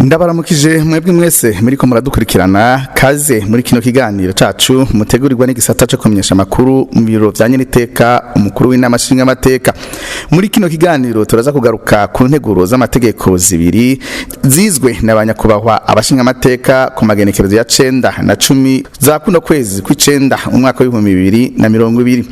Ndabaramukije mwebwe mwese muriko muradukurikirana kaze muri kino kiganiro cacu mutegurirwa n'igisata cyo kumenyesha makuru mu biro vya nyeniteka umukuru w'inama nshinga amateka. Muri kino kiganiro turaza kugaruka ku nteguro z'amategeko zibiri zizwe n'abanyakubahwa abashinga amateka ku magenekerezo ya 9 na 10 za kuno kwezi kw'icenda umwaka wa 2020.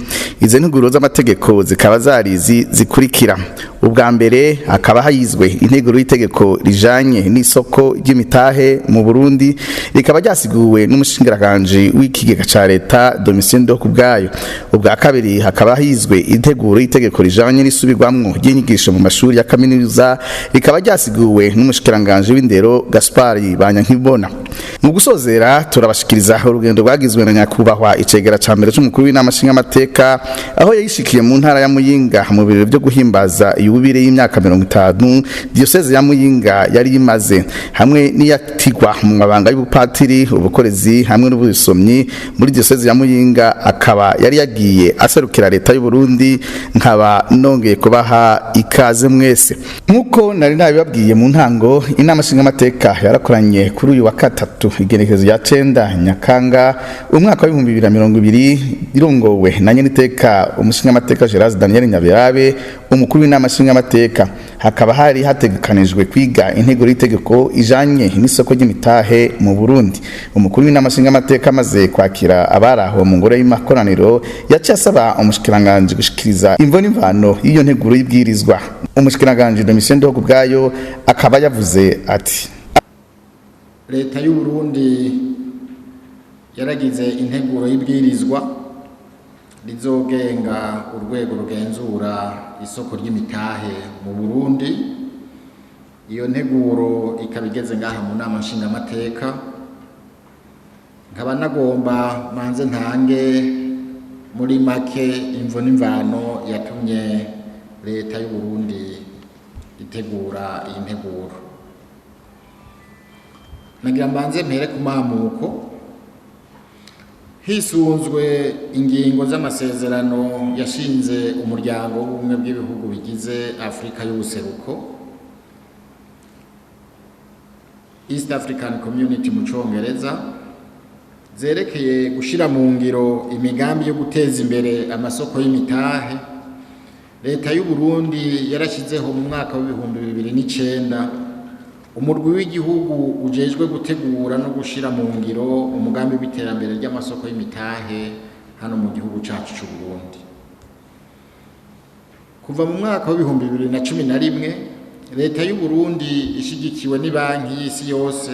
Izo nteguro z'amategeko zikaba zarizi zikurikira. Ubwa mbere akaba hayizwe integuro y'itegeko rijanye n'isoko ry'imitahe mu Burundi rikaba ryasiguwe n'umushingiranganje w'ikigega ca leta Domitien Ndokubwayo. Ubwa kabiri hakaba hayizwe integuro y'itegeko rijanye n'isubirwamwo ry'inyigisho mu mashuri ya kaminuza rikaba ryasiguwe n'umushingiranganje w'indero Gaspard Banyankibona. Mu gusozera turabashikiriza urugendo rwagizwe na nyakubahwa icegera ca mbere c'umukuru w'inama nshinga amateka aho yayishikiye mu ntara ya Muyinga mu birori byo guhimbaza yubire y'imyaka 50 diocese ya Muyinga yari imaze hamwe niyatigwa mu mabanga y'ubupatiri ubukorezi hamwe n'ubusomyi muri diocese ya Muyinga akaba yari yagiye aserukira leta y'u Burundi nkaba nongeye kubaha ikaze mwese. Nkuko nari nabibabwiye mu ntango inama nshinga amateka yarakoranye kuri uyu wa gatatu igenekerezo ya 9 Nyakanga umwaka wa 2020 irongowe na nyeniteka umushinga amateka Gerard Daniel Nyabirabe umukuru w'inama nshinga amateka. Hakaba hari hategekanijwe kwiga integuro y'itegeko ijanye n'isoko ry'imitahe mu Burundi. Umukuru w'inama nshinga amateka amaze kwakira abaraho mu ngoro y'amakoraniro yaciye asaba umushikiranganje gushikiriza imvo n'imvano y'iyo nteguro y'ibwirizwa. Umushikiranganje Domitien Ndokubwayo akaba yavuze ati: Leta y'u Burundi yaragize integuro y'ibwirizwa rizogenga urwego rugenzura isoko ry'imitahe mu Burundi. Iyo nteguro ikabigeze ngaha mu nama nshinga amateka. Nkaba nagomba manze ntange muri make imvo n'imvano yatumye leta y'u Burundi itegura iyi nteguro. Nagira mbanze mpere ku mamuko hisunzwe ingingo z'amasezerano yashinze umuryango w'ubumwe bw'ibihugu bigize Afrika y'ubuseruko East African Community mu Congereza zerekeye gushira mu ngiro imigambi yo guteza imbere amasoko y'imitahe. Leta y'u Burundi yarashizeho mu mwaka wa 2009 umurwi w'igihugu ujejwe gutegura no gushira mu ngiro umugambi w'iterambere ry'amasoko y'imitahe hano mu gihugu cacu c'u Burundi. Kuva mu mwaka wa 2011 leta y'u Burundi ishigikiwe n'ibanki y'isi yose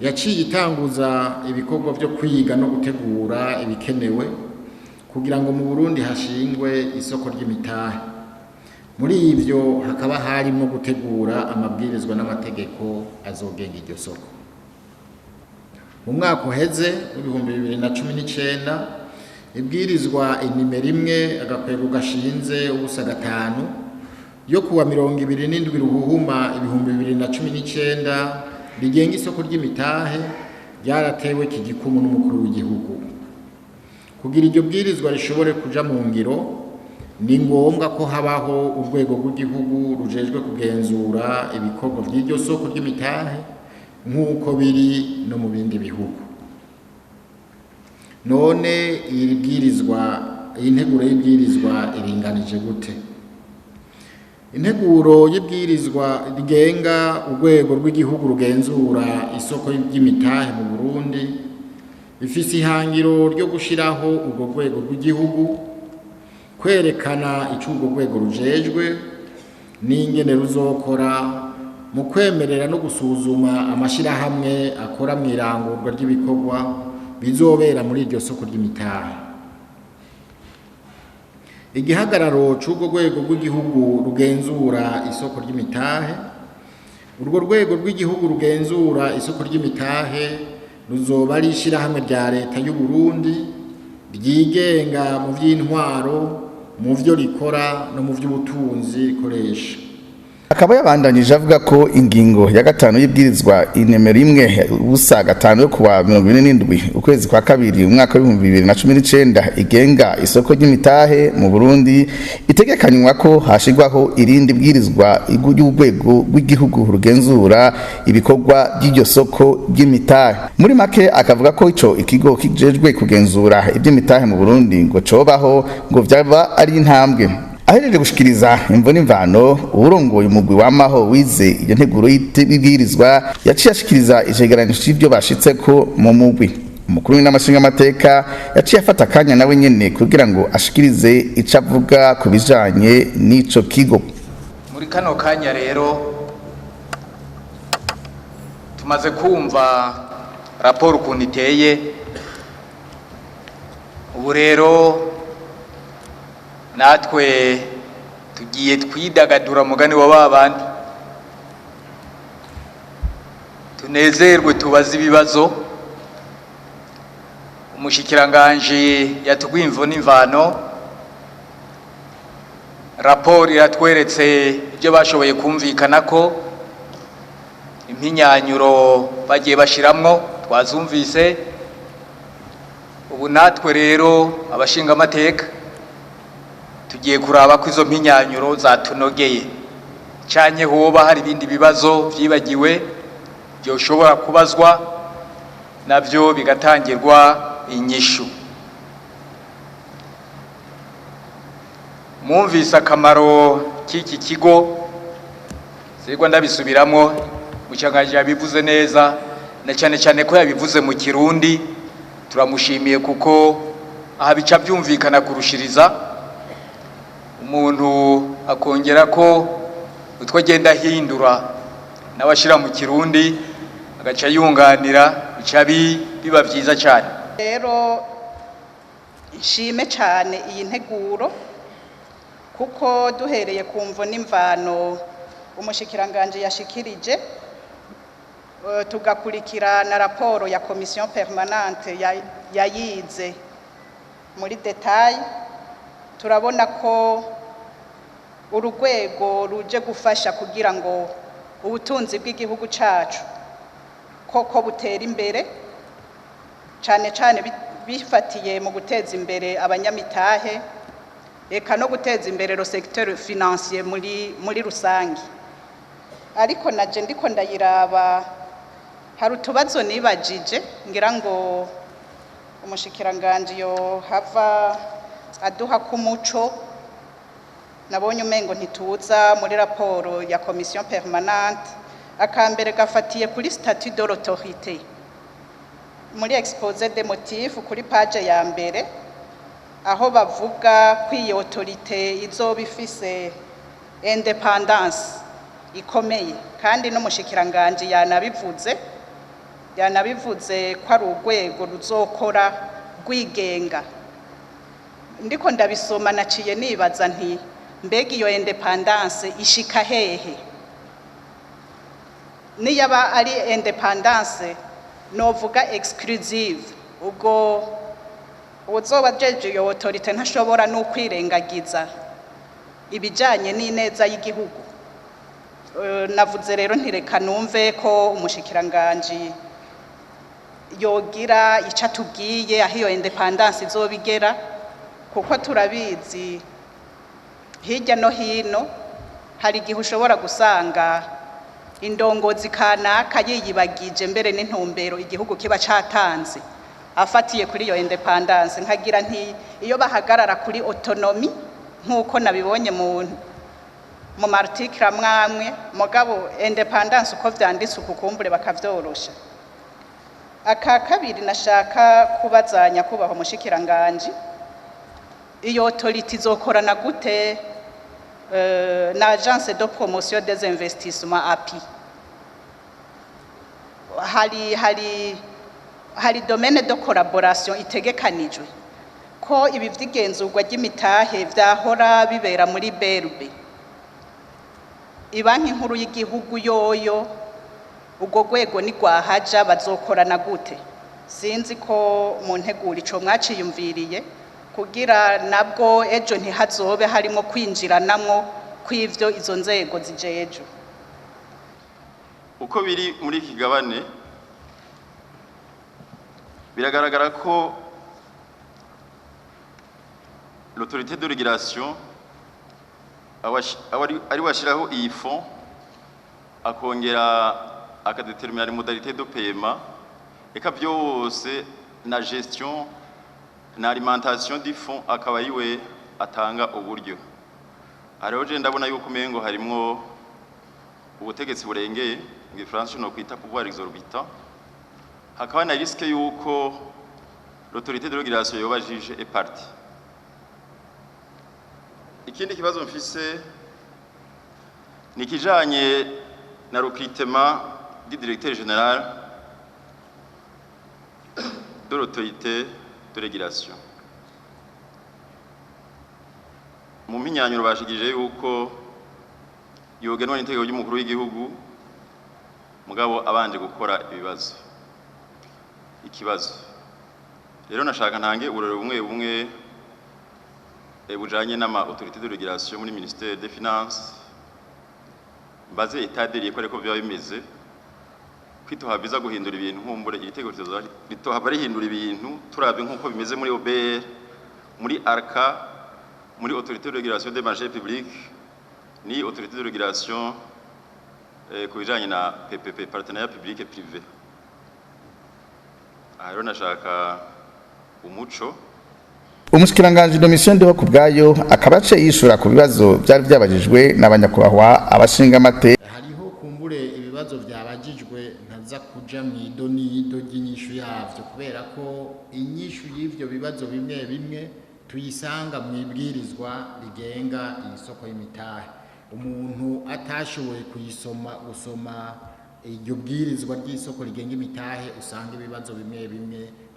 yaciye itanguza ibikorwa byo kwiga no gutegura ibikenewe kugira ngo mu Burundi hashingwe isoko ry'imitahe. Muri ivyo hakaba harimo gutegura amabwirizwa n'amategeko azogenga iryo soko. Mu mwaka uheze w'ibihumbi 2019 ibwirizwa inimero 1 agakwego gashinze ubusa 5 yo kuwa 27 Ruhuhuma 2019 rigenga isoko ry'imitahe ryaratewe kigikumu n'umukuru w'igihugu. Kugira iryo bwirizwa rishobore kuja mu ngiro ni ngombwa ko habaho urwego rw'igihugu rujejwe kugenzura ibikorwa by'iryo soko ry'imitahe nk'uko biri no mu bindi bihugu. None iyi nteguro y'ibwirizwa iringanije gute? Integuro y'ibwirizwa rigenga urwego rw'igihugu rugenzura isoko ry'imitahe mu Burundi ifise ihangiro ryo gushiraho urwo rwego rw'igihugu, kwerekana icurwo rwego rujejwe n'ingene ruzokora mu kwemerera no gusuzuma amashirahamwe akora mu irangurwa ry'ibikorwa bizobera muri iryo soko ry'imitahe. Igihagararo c'urwo rwego rw'igihugu rugenzura isoko ry'imitahe. Urwo rwego rw'igihugu rugenzura isoko ry'imitahe ruzoba ari ishirahamwe rya leta y'u Burundi ryigenga mu vy'intwaro, mu vyo rikora no mu vy'ubutunzi rikoresha. akaba yabandanyije avuga ko ingingo ya gatanu y'ibwirizwa inemero imwe ubusa gatanu yo kuwa 27 ukwezi kwa kabiri umwaka wa 2019 igenga isoko ry'imitahe mu Burundi itegekanywa ko hashigwaho irindi bwirizwa y'urwego rw'igihugu rugenzura ibikorwa by'iryo soko ry'imitahe. Muri make akavuga ko ico ikigo kijejwe kugenzura iby'imitahe mu Burundi ngo cobaho ngo vyaba ari intambwe. Ahereje gushikiriza imvo n'imvano urongoye umugwi wamaho wize iyo nteguro y'ibwirizwa yaciye ashikiriza icegeranyo c'ivyo bashitseko mu mugwi. Umukuru w'inamashinga amateka yaciye afata kanya nawe nyene kugira ngo ashikirize ico avuga ku bijanye n'ico kigo. Muri kano kanya rero tumaze kumva raporo ukuntu iteye, ubu rero natwe tugiye twidagadura mugani wa babandi tunezerwe tubaze ibibazo. Umushikiranganje yatugwimvo n'imvano, raporo iratweretse ibyo bashoboye kumvikana ko impinyanyuro bagiye bashiramwo twazumvise. Ubu natwe rero abashinga amateka tugiye kuraba ko izo mpinyanyuro zatunogeye cyane hoba hari ibindi bibazo vyibagiwe byoshobora kubazwa navyo bigatangirwa inyishu. Mumvise akamaro k'iki kigo sirwa ndabisubiramwo, mucyangaje yabivuze neza na cyane ko yabivuze mu Kirundi. Turamushimiye kuko aha bica byumvikana kurushiriza, umuntu akongera ko utwo agenda hindura n'abashira mu Kirundi agaca yunganira bica biba byiza cyane. Rero nshime cyane iyi nteguro kuko duhereye kumvo n'imvano umushikiranganje yashikirije, tugakurikira na raporo ya commission permanente yayize muri detail, turabona ko urugwego ruje gufasha kugira ngo ubutunzi bw'igihugu cacu koko butera imbere, cyane bifatiye mu guteza imbere abanyamitahe eka no guteza imbere le secteur financier muri rusangi. Ariko naje ndiko ndayiraba hari utubazo nibajije, ngira ngo umushikiranganje yo hava aduha kumuco. Nabonye umengo ntituza muri raporo ya commission permanente, akambere gafatiye kuri statut de l'autorité muri exposé des motifs kuri page ya mbere, aho bavuga ko iyo autorité izoba ifise independance ikomeye, kandi n'umushikiranganje yanabivuze ko ari urwego ruzokora rwigenga. Ndiko ndabisoma naciye nibaza nti mbega iyo independance ishika hehe? Niyaba ari independance novuga exclusive, ubwo uzoba jeje iyo autorité ntashobora no kwirengagiza ibijanye n'ineza y'igihugu. Navuze rero ntireka numve ko umushikiranganje yogira ica tubwiye aho iyo independance izobigera, kuko turabizi hirya no hino hari igihe ushobora gusanga indongozi kanaka yiyibagije mbere n'intumbero igihugu kiba catanze afatiye kuri iyo independance. Nkagira nti iyo bahagarara kuri autonomy nkuko nabibonye mu article amwamwe, mugabo independence uko vyanditse ukukumbure bakavyorosha. Aka kabiri nashaka kubazanya kubaho mushikiranganje, iyo autorité izokorana gute na agence de promotion des investissements API? Hari domaine de collaboration itegekanijwe ko ibi vy'igenzurwa ry'imitahe vyahora bibera muri BRB. Ibanki nkuru y'igihugu yoyo ubwo gwego ni gwahaja, bazokorana gute? Sinzi ko mu nteguro ico mwaciyumviriye kugira nabwo ejo ntihazobe harimo kwinjiranamwo kw'ivyo izo nzego zijejwe. Uko biri muri iki kigabane biragaragara ko l'autorité de régulation ari washiraho iyi fond akongera akadetermina les modalités de paiement eka byose na gestion na alimentation du fond akaba yiwe atanga uburyo. Hariho je ndabona yuko umengo harimwo ubutegetsi burengeye mu France no kwita pouvoir exorbitant, hakaba na risque yuko l'autorité de régulation yoba juge et partie. Ikindi kibazo mfise ni kijanye na recrutement du directeur général de l'autorité de régulation. Mu minyanyuro bashigije yuko yogenwa n'intego y'umukuru w'igihugu mugabo abanje gukora ikibazo. Rero nashaka ntange urero bumwe bujanye n'ama autorité de régulation muri ministère des finances baze itaderiye ko ariko byo bimeze kwitohabiza guhindura ibintu nkumbure igitego bitohaba rihindura ibintu turabe nkuko bimeze muri OBR muri ARCA muri autorité de régulation des marchés publics ni autorité de régulation ku bijanye na PPP partenariat public et privé. Rero nashaka umuco Umushikiranganje Domitien Ndihokubwayo akabace yishura ku bibazo byari byabajijwe n'abanyakubahwa abashinga amateka. Hariho kumbure ibibazo byabajijwe ntaza kuja mu idonido ry'inyishu yavyo kubera ko inyishu y'ivyo bibazo bimwe tuyisanga mu ibwirizwa rigenga isoko y'imitahe. Umuntu atashoboye gusoma iryo bwirizwa ry'isoko rigenga imitahe usanga ibibazo bimwe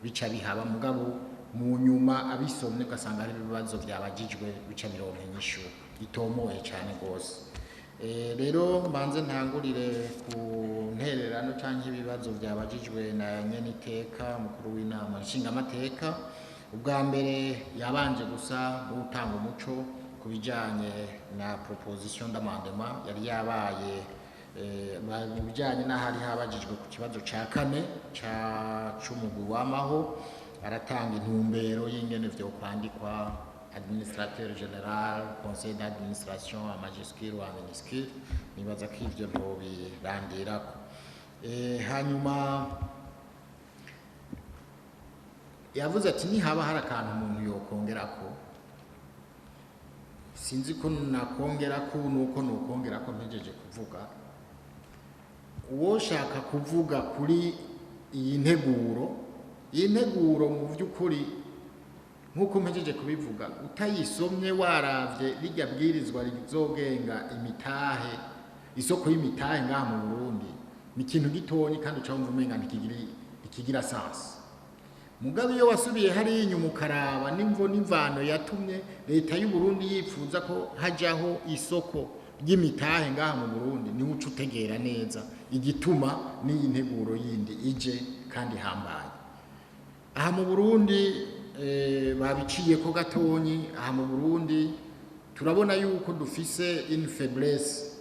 bica bihaba mugabo mu nyuma abisomye ugasanga ari ibibazo byabajijwe bica bironka inyishu itomoye cyane gose. Rero mbanze ntangurire ku ntererano canke ibibazo byabajijwe na nyeniteka mukuru w'inama nshingamateka. Ubwa mbere yabanje gusa gutanga umuco ku bijanye na proposition d'amendement yari yabaye mu bijanye n'ahari habajijwe ku kibazo ca kane c'umugwi w'amaho aratanga intumbero y'ingene vyo kwandikwa administrateur général, conseil d'administration, majuscule wa minuscule. Nibaza ko ivyo ntobirandirako. Hanyuma yavuze ati nihaba hari akantu umuntu yokongerako sinzi ko nakongerako nuko nokongerako mpejeje kuvuga. Uwoshaka kuvuga kuri iyi nteguro mu by'ukuri nkuko mpejeje kubivuga utayisomye waravye rijya bwirizwa rizogenga imitahe isoko y'imitahe ngaha mu Burundi ni ikintu gitonyi kandi ucamva umenga ntikigira sense. Mugabe iyo wasubiye hari inyuma ukaraba nimvo n'imvano yatumye leta y'u Burundi yifuza ko hajaho isoko ry'imitahe ngaha mu Burundi ni uca utegera neza igituma n'iyi nteguro yindi ije kandi hambaye. Aha mu Burundi babiciye ko gatonyi. Aha mu Burundi turabona yuko dufise une faiblesse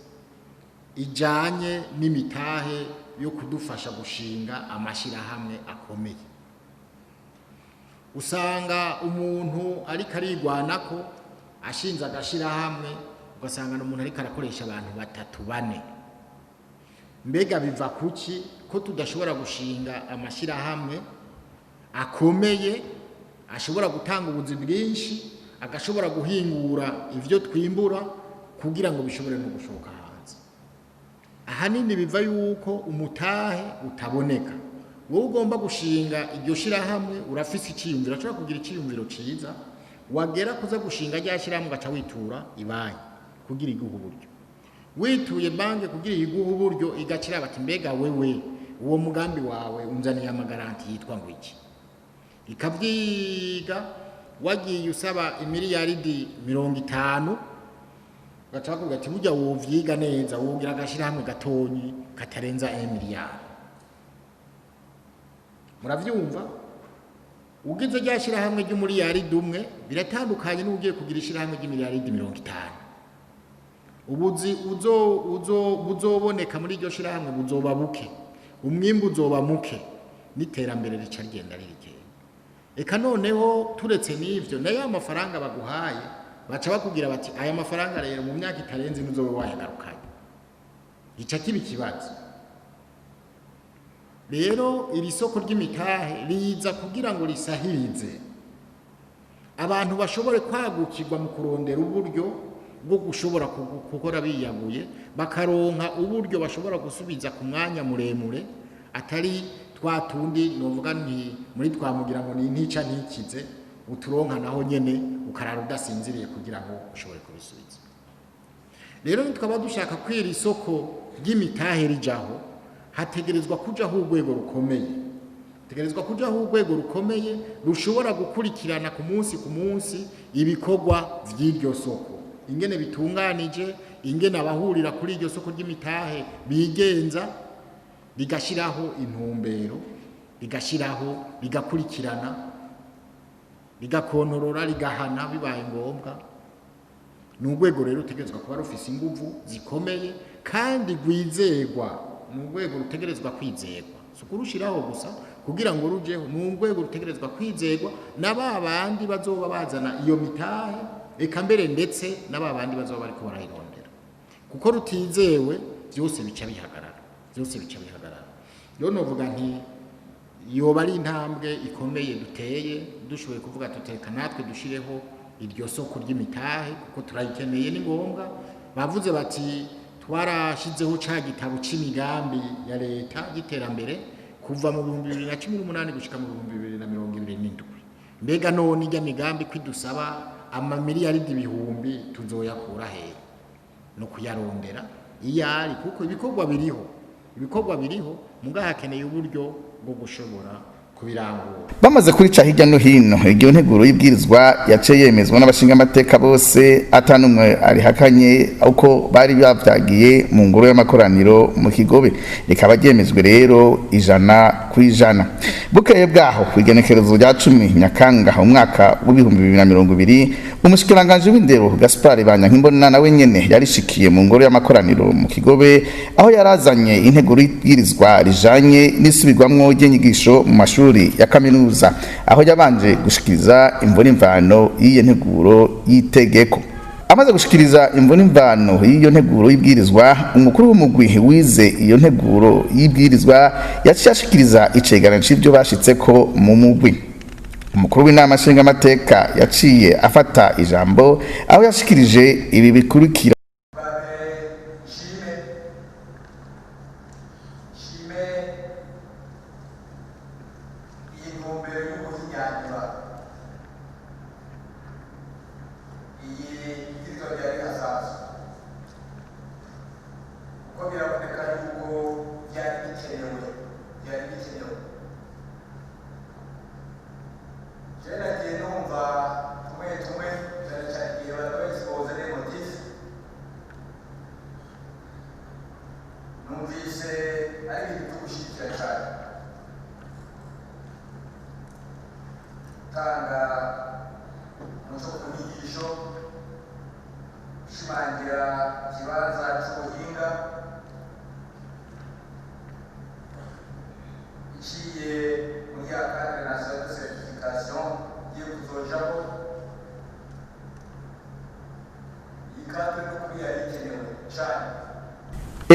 ijanye n'imitahe yo kudufasha gushinga amashirahamwe akomeye. Usanga umuntu ariko arigwanako ashinze agashirahamwe ugasanga n'umuntu ariko arakoresha abantu 3-4. Mbega biva kuki ko tudashobora gushinga amashirahamwe akomeye ashobora gutanga ubuzi bwinshi agashobora guhingura ivyo twimbura kugira ngo bishobore no gushoka hanze. Ahanini biva yuko umutahe utaboneka. Wowe ugomba gushinga iryo shirahamwe urafise ikiyumviro cyo kugira ikiyumviro ciza wagera kuza gushinga rya shirahamwe gaca witura ibanki kugira iguha uburyo. Wituye banke kugira iguha uburyo igacira bati mbega wewe uwo mugambi wawe unzaniye amagaranti yitwa ngo iki. Ikabwiga wagiye usaba imiliyaridi 50 gacakuga ati burya wovyiga neza wogira agashirahamwe gatonyi katarenza 1 miliyari. Muravyumva ugize rya shirahamwe ry'umiliyaridi umwe biratandukanye n'ugiye kugira ishirahamwe ry'imiliyaridi 50. ubuzi buzoboneka muri iryo shirahamwe buzoba buke, umwimbu uzoba muke, n'iterambere rica rigenda ririgenda. Eka noneho turetse n'ivyo na ya mafaranga baguhaye baca bakubwira bati aya mafaranga rero mu myaka itarenze nuzobe wayagarukanye, gica kiba ikibazo. Rero iri soko ry'imitahe riza kugira ngo risahirize abantu bashobore kwagukirwa mu kurondera uburyo bwo gushobora gukora biyaguye, bakaronka uburyo bashobora gusubiza ku mwanya muremure, atari twa tundi novuga nti muri twamugira ngo ni ntica ntikize uturonka naho nyene ukarara udasinziriye kugira ngo ushobore kubisubiza. Rero tukaba dushaka kwira isoko ry'imitahe rijaho, hategerezwa kujaho urwego rukomeye, hategerezwa kujaho urwego rukomeye rushobora gukurikirana ku munsi ibikorwa vy'iryo soko, ingene bitunganije, ingene abahurira kuri iryo soko ry'imitahe bigenza, rigashiraho intumbero, rigashiraho rigakurikirana, rigakontorora, rigahana bibaye ngombwa. Ni urwego rero rutegerezwa kuba rufise inguvu zikomeye kandi rwizerwa, ni urwego rutegerezwa kwizerwa, si ukurushiraho gusa kugira ngo rujeho, ni urwego rutegerezwa kwizerwa na ba bandi bazoba bazana iyo mitahe, eka mbere ndetse na ba bandi bazoba bariko barayirondera, kuko rutizewe byose bica bihagarara, byose bica bihagarara. Rero novuga nti yoba ari intambwe ikomeye duteye, dushoboye kuvuga tuteka natwe dushireho iryo soko ry'imitahe kuko turayikeneye, ni ngombwa. Bavuze bati twarashizeho ca gitabo c'imigambi ya leta y'iterambere kuva mu 2018 gushika mu 2027. Mbega none irya migambi kwidusaba amamiliyaridi ibihumbi tuzoyakura hehe? No kuyarondera iyari, kuko ibikorwa biriho mugaha hakeneye uburyo bwo gushobora kubirangura. Bamaze kurica hirya no hino iryo nteguro y'ibwirizwa yaciye yemezwa n'abashinga amateka bose, atanumwe ari hakanye uko bari bavyagiye mu ngoro y'amakoraniro mu Kigobe, rikaba ryemezwe rero 100%. Bukeye bwaho kwigenekerezo rya 10 Nyakanga umwaka w'2020 umushikiranganje w'indero Gaspard Banyankimbona nawe nyene yarishikiye mu ngoro y'amakoraniro mu Kigobe, aho yarazanye integuro y'ibwirizwa rijanye n'isubirwamwo ry'inyigisho mu mashuri ya kaminuza, aho yabanje gushikiriza imvune imvano y'iyo nteguro y'itegeko. Amaze gushikiriza imvune imvano y'iyo nteguro y'ibwirizwa, umukuru w'umugwi wize iyo nteguro y'ibwirizwa yashikiriza icegeranyo c'ivyo bashitseko mu mugwi. Umukuru w'inama nshinga amateka yaciye afata ijambo, aho yashikirije ibi bikurikira: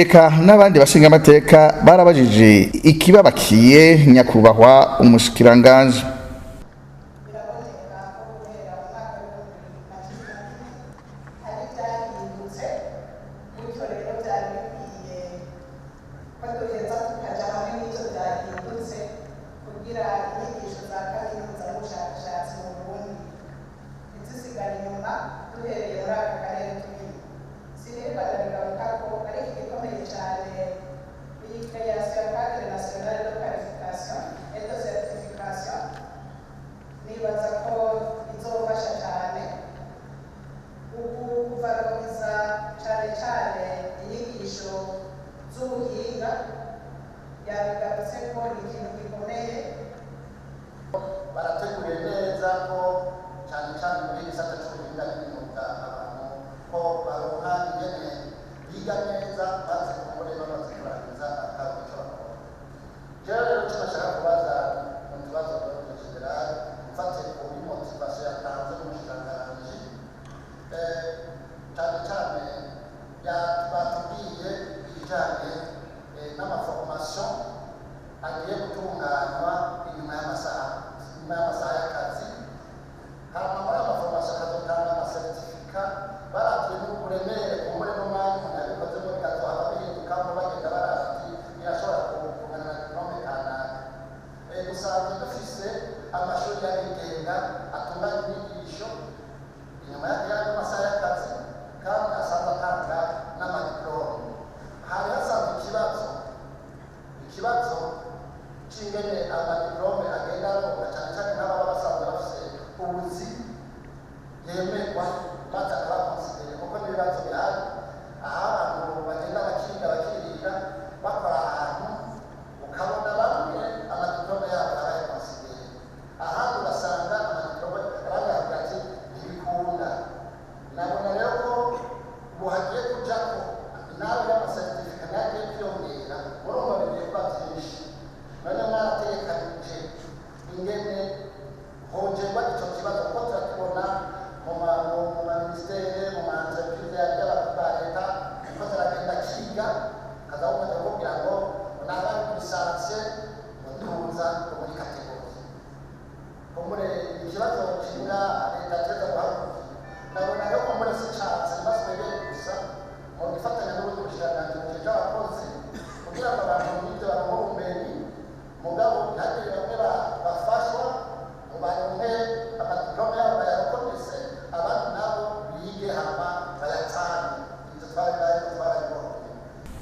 eka n'abandi bashinga amateka barabajije ikibabakiye nyakubahwa umushikiranganje.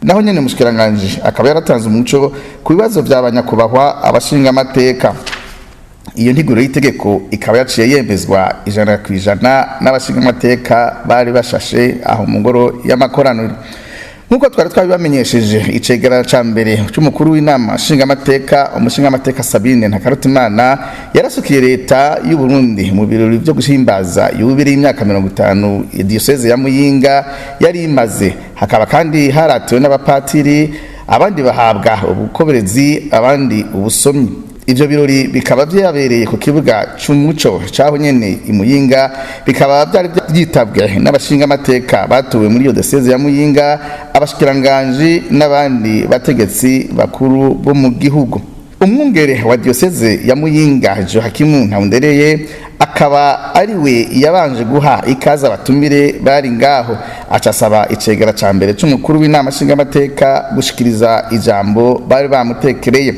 naho nyene mushikiranganje akaba yaratanze umuco ku bibazo by'abanyakubahwa abashinga amateka. Iyo ntiguro y'itegeko ikaba yaciye yemezwa 100% n'abashinga amateka bari bashashe aho mu ngoro y'amakoraniro. Nkuko twari twabibamenyesheje icegera ca mbere cy'umukuru w'inama nshinga amateka umushinga amateka Sabine Ntakarutimana yarasukiye leta y'u Burundi mu birori byo gushimbaza yubire y'imyaka 50 diocese ya Muyinga yari imaze. Hakaba kandi haratiwe n'abapatiri, abandi bahabwa ubukoberezi, abandi ubusomyi. Ivyo birori bikaba byabereye ku kibuga cy'umuco cyaho nyene imuyinga, bikaba byari byitabwe n'abashinga amateka batuwe muri iyo diocese ya Muyinga, abashikiranganje n'abandi bategetsi bakuru bo mu gihugu. Umwungere wa diocese ya Muyinga Joakimu Ntawundereye akaba ariwe yabanje guha ikaza abatumire bari ngaho, acasaba icegera ca mbere c'umukuru w'inama nshinga amateka gushikiriza ijambo bari bamutekereye.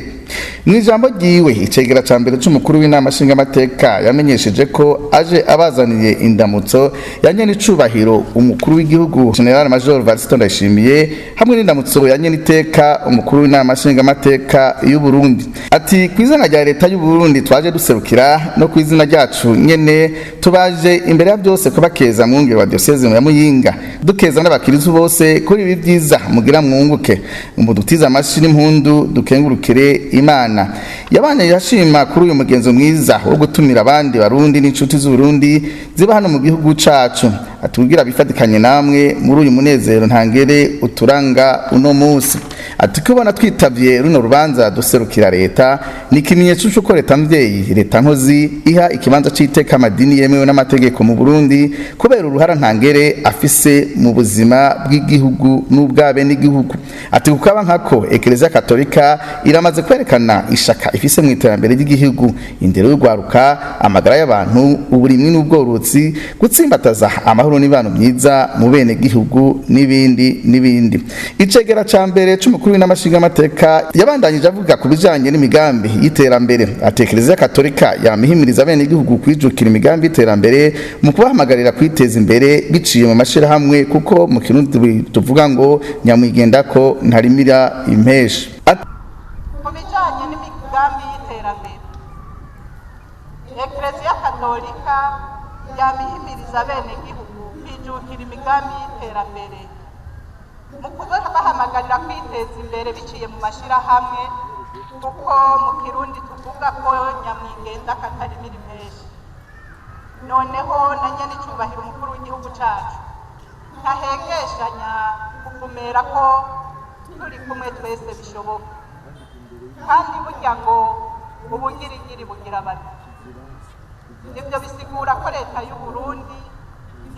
Mwijambo ryiwe icegera ca mbere c'umukuru w'inama nshinga amateka yamenyesheje ko aje abazaniye indamutso yanye n'icubahiro umukuru w'igihugu General Major Variston Ndayishimiye hamwe n'indamutso yanye n'iteka umukuru w'inama nshinga amateka y'u Burundi. Ati kwizina rya leta y'u Burundi twaje duserukira no kwizina ryacu nyene tubaje imbere ya byose kubakeza mwungere wa diocese ya Muyinga, dukeza n'abakirizu bose kuri ibi byiza mugira mwunguke, umudutiza amashi n'impundu dukengurukire Imana. Yabanye yashima kuri uyu mugenzo mwiza wo gutumira abandi barundi n'inshuti z'u Burundi ziba hano mu gihugu cacu. Atubwira bifatikanye namwe muri uyu munezero ntangere uturanga uno munsi. Ati kubona twitavye runo rubanza duserukira leta ni kimenyetso cy'uko leta mvyeyi, leta nkozi iha ikibanza c'iteka amadini yemewe n'amategeko mu Burundi kubera uruhara ntangere afise mu buzima bw'igihugu n'ubwabe n'igihugu. Ati kukaba nkako Eklezia Katolika iramaze kwerekana ishaka ifise mu iterambere ry'igihugu, indero y'ugwaruka, amagara y'abantu, uburimwi n'ubworotsi, gutsimbataza amahoro n'ibano myiza mu bene gihugu n'ibindi. Icegera ca mbere c'umukuru w'inamashinga amateka yabandanyije avuga ku bijanye n'imigambi y'iterambere. Atekereza Katolika yamihimiriza bene igihugu kwijukira imigambi y'iterambere mu kubahamagarira kwiteza imbere biciye mu mashira hamwe, kuko mu Kirundi tuvuga ngo nyamwigendako ntarimira impeshi. Ku bijanye n'imigambi y'iterambere, Eklezia Katolika yamihimiriza bene igihugu kwijukira imigambi y'iterambere mu kubahamagarira kwiteza imbere biciye mu mashira hamwe, kuko mu Kirundi tuvuga ko nyamwigenda katarimira impeshi. Noneho na nyene icubahiro umukuru w'igihugu cacu ntahengeshanya kuvumera ko turi kumwe twese bishoboka, kandi burya ngo ubugirigiri bugira bati. Ivyo bisigura ko leta y'u Burundi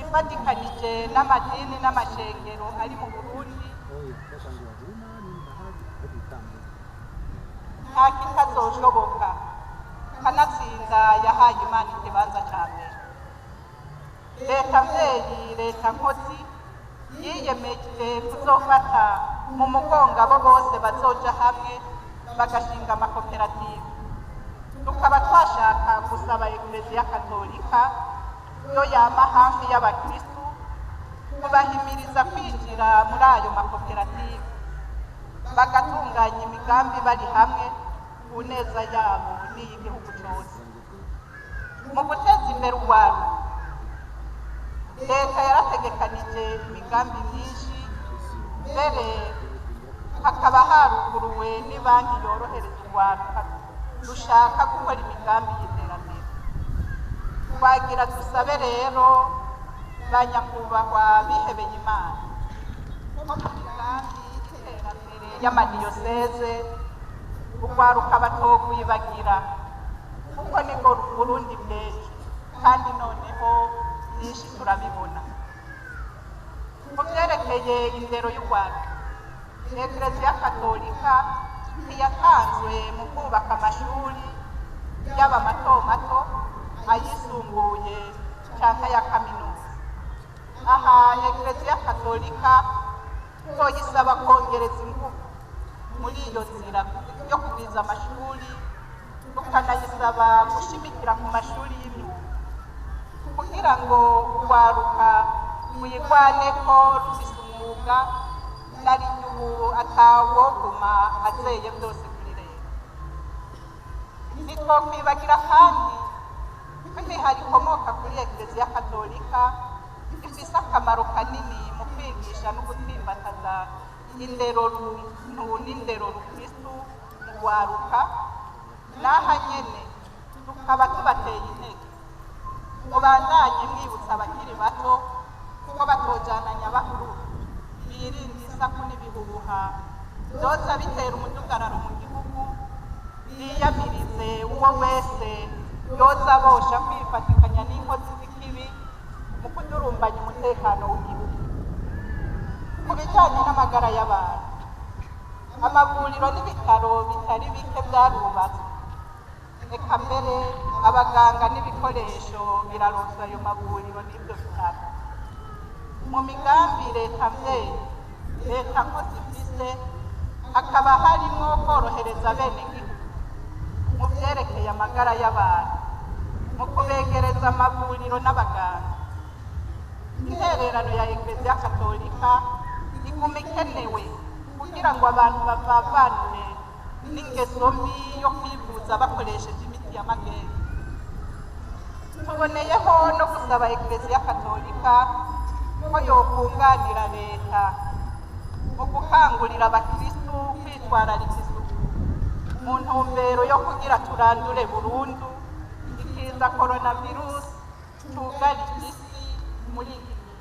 ifatikanije n'amadini n'amashengero ari mu Burundi nta kitazoshoboka, kanatsinda yahaye Imana ikibanza ca mbere. Leta mvyeyi, leta nkozi yiyemeje kuzofata mu mugongo abo bose bazoja hamwe bagashinga amakoperative. Tukaba twashaka gusaba Eklezia Katolika yo yama hafi y'abakristu kubahimiriza kwinjira muri ayo makoperative bagatunganya imigambi bari hamwe ku neza yabo n'iy'igihugu cyose. Mu guteza imbere urwaruka, leta yarategekanije imigambi myinshi, mbere hakaba haruguruwe n'ibanki yorohereza urwaruka rushaka gukora imigambi y'iterambere. Twagira dusabe rero banyakubahwa bihebeye Imana ko mu migambi y'iterambere y'amadiyoseze urwaruka batogwibagira, kuko niko Burundi bw'ejo, kandi noneho byinshi turabibona. Mu vyerekeye indero y'urwaruka, Eklezia Katolika ntiyatanzwe mu kubaka amashuri yaba mato mato, ayisumbuye canke ya kaminuza. Aha Eklezia Katolika toyisaba kongereza ingufu muri iyo nzira yo kugwiza amashuri, tukanayisaba gushimikira ku mashuri y'imyuga kugira ngo urwaruka ruyigwaneko rufise umwuga nari atawoguma azeye byose kuri leta. Ntitwokwibagira kandi ko imihari ikomoka kuri Eklezia Katolika ifise akamaro kanini mu kwigisha no gutsimbataza indero n'indero rukristu mu gwaruka, n'aha nyene tukaba tubateye intege mubandanye mwibutsa abakiri bato ko batojana nyabahuru, birinda isaku n'ibihuha vyoza bitera umudugararo mu gihugu, biyamirize uwo wese yoza bosha kwifatikanya n'inkozi z'ikibi mu kudurumbanya umutekano w'igihugu. Ku bijanye n'amagara y'abantu, amavuriro n'ibitaro bitari bike vyarubatswe, eka mbere abaganga n'ibikoresho biraronswa ayo mavuriro n'ivyo bitaro. Mu migambi leta mvyeyi leta nkozi ifise hakaba harimwo korohereza bene gihugu mu vyerekeye amagara y'abantu, mu kubegereza amavuriro n'abaganga. Intererano ya Eklezia Katolika iguma ikenewe kugira ngo abantu bavavanure n'ingeso mbi yo kwivuza bakoresheje imiti y'amagendu. Tuboneyeho no gusaba Eklezia Katolika ko yokunganira leta mu gukangurira abakristu kwitwararika isuku mu ntumbero yo kugira turandure burundu ikiza coronavirus cugarije isi muri iki gihe.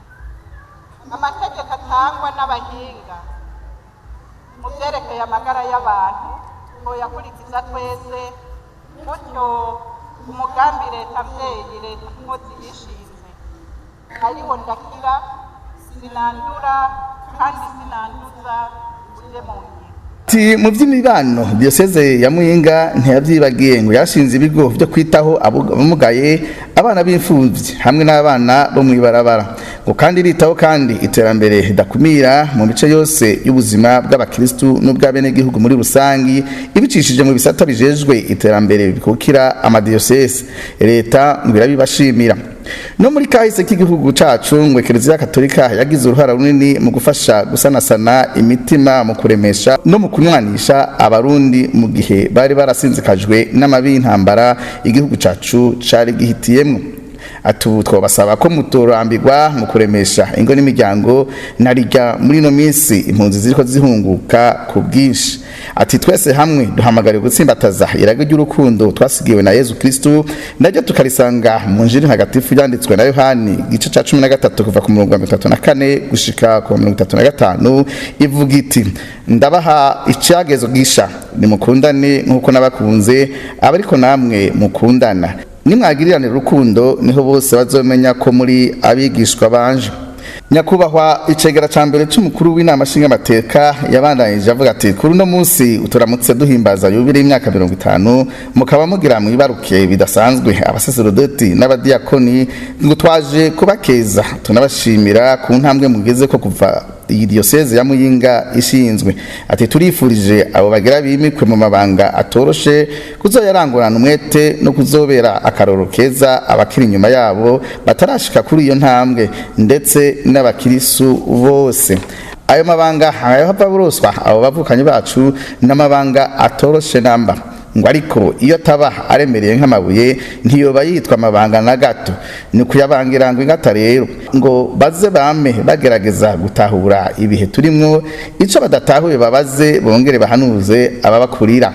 Amategeko atangwa n'abahinga mu vyerekeye amagara y'abantu twoyakurikiza twese, gutyo umugambi leta mvyeyi leta nkozi yishinze ariwo ndakira, sinandura kandi sinanduza uje mu ngiro. Mu by'imibano Diocese ya Muyinga ntiyavyibagiye ngo yashinze ibigo byo kwitaho abamugaye, abana b'imfuvyi hamwe n'abana bo mwibarabara, ngo kandi ritaho kandi iterambere ridakumira mu bice yose y'ubuzima bw'abakristu n'ubw'abene gihugu muri rusangi, ibicishije mu bisata bijejwe iterambere bikukira amadiocese. Leta ngo irabibashimira. No muri kahise k'igihugu cacu ngo Eklezia Katolika yagize uruhara runini mu gufasha gusanasana imitima, mu kuremesha no mu kunywanisha abarundi mu gihe bari barasinzikajwe n'amabi y'intambara igihugu cacu cari gihitiyemwo. Atu twabasaba ko mutorambirwa mu kuremesha ingo n'imiryango narijya muri no minsi impunzi ziriko zihunguka ku bwinshi. Ati twese hamwe duhamagariye gutsimbataza iraga ry'urukundo twasigiwe na Yezu Kristo, najya tukarisanga mu njiri ntagatifu yanditswe na Yohani gice ca 13 kuva ku murongo wa 34 gushika ku 35, ivuga iti ndabaha icyagezo gisha nimukundane nkuko nabakunze, abariko namwe mukundana. Nimwagirirane urukundo niho bose bazomenya ko muri abigishwa banje. Nyakubahwa icegera ca mbere c'umukuru w'inama nshingamateka yabandanije avuga ati kuri no munsi uturamutse duhimbaza yubile y'imyaka 50 mukaba mugira mwibaruke bidasanzwe abasaserodoti n'abadiakoni, ngo twaje kubakeza tunabashimira ku ntambwe mugeze ko kuva iyi Diocese ya Muyinga ishinzwe. Ati turifurije abo bagira bimikwe mu mabanga atoroshe kuzoyarangurana umwete no kuzobera akaroro keza abakiri inyuma yabo batarashika kuri iyo ntambwe, ndetse n'abakirisu bose. Ayo mabanga hava buroswa abo bavukanye bacu n'amabanga atoroshe namba, ngo ariko iyo taba aremereye nk'amabuye ntiyoba yitwa amabanga na gato. Ni kuyabangira ngo ingata rero ngo baze bame bagerageza gutahura ibihe turimwo, ico badatahuye babaze bongere bahanuze ababakurira.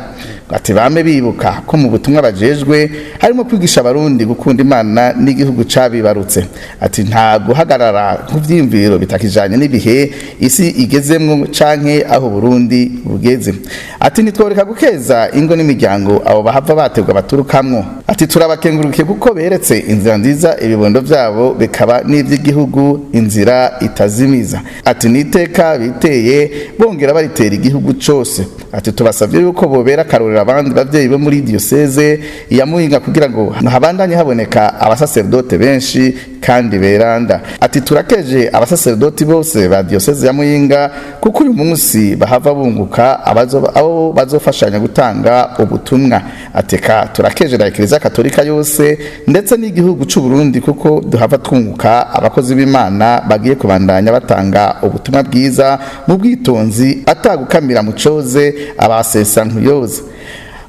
Ati bame bibuka ko mu butumwa bajejwe harimo kwigisha abarundi gukunda Imana n'igihugu cabibarutse. Ati nta guhagarara ku vyimviro bitakijanye n'ibihe isi igezemwo canke aho Burundi bugeze. Ati nitworeka gukeza ingo n'imiryango abo bahava bategwa baturukamwo. Ati turabakengurukiye kuko beretse inzira nziza ibibondo vyabo bikaba n'ivy'igihugu inzira itazimiza. Ati niteka biteye bongera baritera igihugu cose. Ati tubasavye yuko bobera karorera abandi bavyeyi bo muri Diocese ya Muyinga kugira ngo habandanye haboneka abasaserodote benshi kandi beranda. Ati turakeje abasaserdoti bose ba diocese ya Muyinga kuko uyu munsi bahava bunguka abo bazofashanya gutanga ubutumwa. Ateka turakeje la Eklezia Katolika yose ndetse n'igihugu c'u Burundi kuko duhava twunguka abakozi b'Imana bagiye kubandanya batanga ubutumwa bwiza mu bwitonzi atagukamira mu coze abasesa ntuyoze.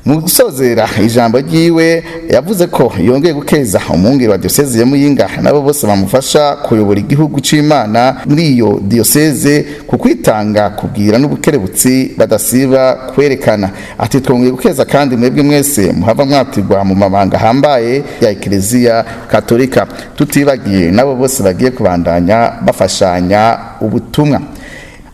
Mu gusozera ijambo ryiwe yavuze ko yongeye gukeza umwungeri wa diocese ya Muyinga nabo bose bamufasha kuyobora igihugu c'Imana muri iyo diocese kukwitanga kubwira n'ubukerebutsi badasiba kwerekana. Ati twongeye gukeza kandi mwebwe mwese muhava mwatirwa mu mabanga hambaye ya Eklezia Katolika, tutibagiye nabo bose bagiye kubandanya bafashanya ubutumwa.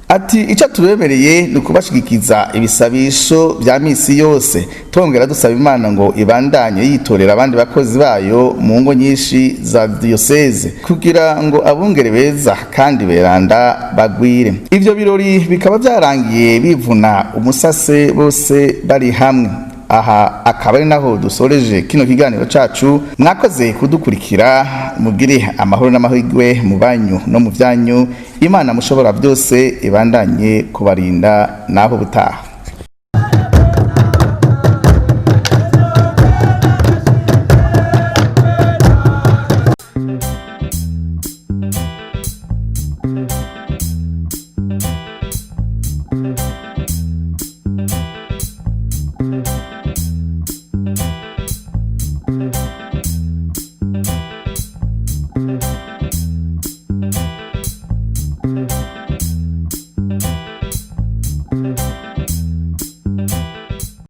Ati ica tubemereye ni ukubashigikiza ibisabisho bya misi yose, twongera dusaba Imana ngo ibandanye yitorera abandi bakozi bayo mu ngo nyinshi za diocese kugira ngo abungere beza kandi beranda bagwire. Ivyo birori bikaba byarangiye bivuna umusase bose bari hamwe. Aha akaba ari naho dusoreje kino kiganiro cacu. Mwakoze kudukurikira, mugire amahoro n'amahirwe mu banyu no mu byanyu. Imana mushobora byose ibandanye kubarinda naho butaha.